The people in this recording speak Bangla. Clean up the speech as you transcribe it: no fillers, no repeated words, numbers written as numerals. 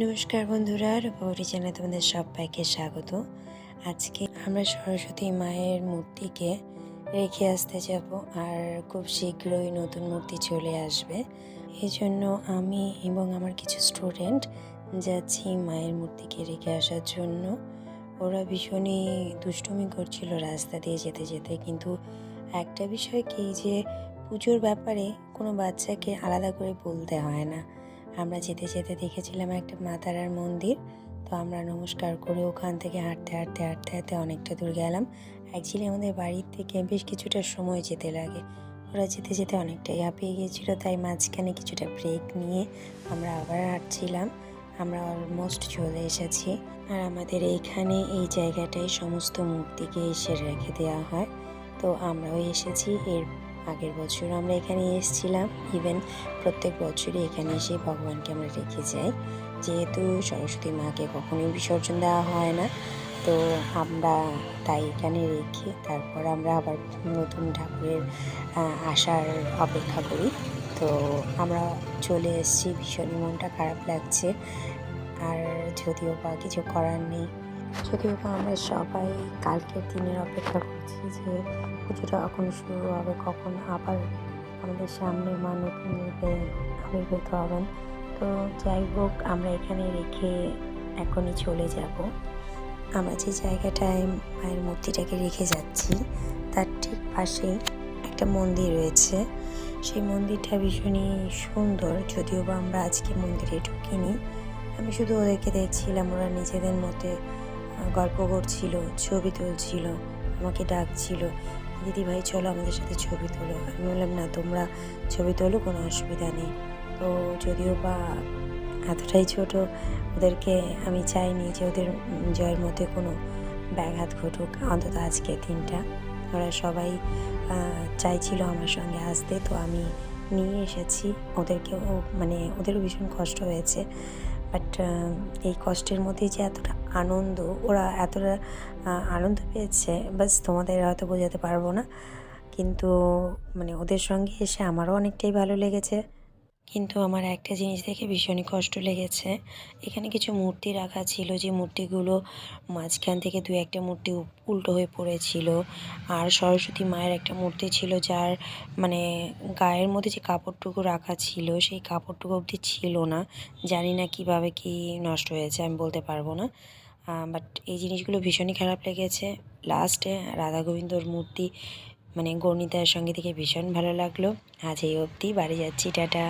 নমস্কার বন্ধুরা, রূপবতী চ্যানেলে তোমাদের সবাইকে স্বাগত। আজকে আমরা সরস্বতী মায়ের মূর্তিকে রেখে আসতে যাব, আর খুব শীঘ্রই নতুন মূর্তি চলে আসবে। এই জন্য আমি এবং আমার কিছু স্টুডেন্ট যাচ্ছি মায়ের মূর্তিকে রেখে আসার জন্য। ওরা ভীষণই দুষ্টুমি করছিল রাস্তা দিয়ে যেতে যেতে, কিন্তু একটা বিষয় কি যে পুজোর ব্যাপারে কোনো বাচ্চাকে আলাদা করে বলতে হয় না। আমরা যেতে যেতে দেখেছিলাম একটা মা তারার মন্দির, তো আমরা নমস্কার করে ওখান থেকে হাঁটতে হাঁটতে হাঁটতে হাঁটতে অনেকটা দূর গেলাম। অ্যাকচুয়ালি আমাদের বাড়ির থেকে বেশ কিছুটা সময় যেতে লাগে। ওরা যেতে যেতে অনেকটাই হাঁপিয়ে গিয়েছিলো, তাই মাঝখানে কিছুটা ব্রেক নিয়ে আমরা আবার হাঁটছিলাম। আমরা অলমোস্ট চলে এসেছি। আর আমাদের এইখানে এই জায়গাটায় সমস্ত মূর্তিকে এসে রেখে দেওয়া হয়, তো আমরাও এসেছি। এর আগের বছর আমরা এখানে এসেছিলাম। ইভেন প্রত্যেক বছরই এখানে এসে ভগবানকে আমরা রেখে যাই, যেহেতু সরস্বতী মাকে কখনোই বিসর্জন দেওয়া হয় না, তো আমরা তাই এখানে রেখে তারপর আমরা আবার নতুন ঠাকুরের আসার অপেক্ষা করি। তো আমরা চলে এসেছি, ভীষণই মনটা খারাপ লাগছে। আর যদিও বা কিছু করার নেই, যদিও বা আমরা সবাই কালকের দিনের অপেক্ষা করছি যে পুজোটা কখন শুরু হবে, কখন আবার আমাদের সামনে মা নতুন রূপে আবির্ভূত হবেন। তো যাই হোক, আমরা এখানে রেখে এখনই চলে যাব। আমরা যে জায়গাটায় মায়ের মূর্তিটাকে রেখে যাচ্ছি তার ঠিক পাশেই একটা মন্দির রয়েছে। সেই মন্দিরটা ভীষণই সুন্দর, যদিও বা আমরা আজকে মন্দিরে ঢুকিনি। আমি শুধু ওদেরকে দেখছিলাম, ওরা নিজেদের মধ্যে গল্প করছিল, ছবি তুলছিল, আমাকে ডাকছিল, দিদি ভাই চলো আমাদের সাথে ছবি তোলো। আমি বললাম না, তোমরা ছবি তোলো, কোনো অসুবিধা নেই। তো যদিও বা এতটাই ছোট, ওদেরকে আমি চাইনি যে ওদের জয়ের মধ্যে কোনো ব্যাঘাত ঘটুক, অন্তত আজকের দিনটা। ওরা সবাই চাইছিল আমার সঙ্গে আসতে, তো আমি নিয়ে এসেছি ওদেরকেও। মানে ওদেরও ভীষণ কষ্ট হয়েছে, বাট এই কষ্টের মধ্যে যে এতটা আনন্দ, ওরা এতটা আনন্দ পেয়েছে, বাস তোমাদের হয়তো বোঝাতে পারবো না। কিন্তু মানে ওদের সঙ্গে এসে আমারও অনেকটাই ভালো লেগেছে। কিন্তু আমার একটা জিনিস দেখে ভীষণই কষ্ট লেগেছে। এখানে কিছু মূর্তি রাখা ছিল, যে মূর্তিগুলো মাঝখান থেকে দু একটা মূর্তি উল্টো হয়ে পড়েছিল। আর সরস্বতী মায়ের একটা মূর্তি ছিল, যার মানে গায়ের মধ্যে যে কাপড়টুকু রাখা ছিল সেই কাপড়টুকু অবধি ছিল না। জানি না কিভাবে কি নষ্ট হয়েছে, আমি বলতে পারবো না। বাট এই জিনিসগুলো ভীষণই খারাপ লেগেছে। লাস্টে রাধা গোবিন্দর মূর্তি মানে গণিতার সঙ্গে দেখে ভীষণ ভালো লাগলো। আজ এই অবধি, বাড়ি যাচ্ছি, টাটা।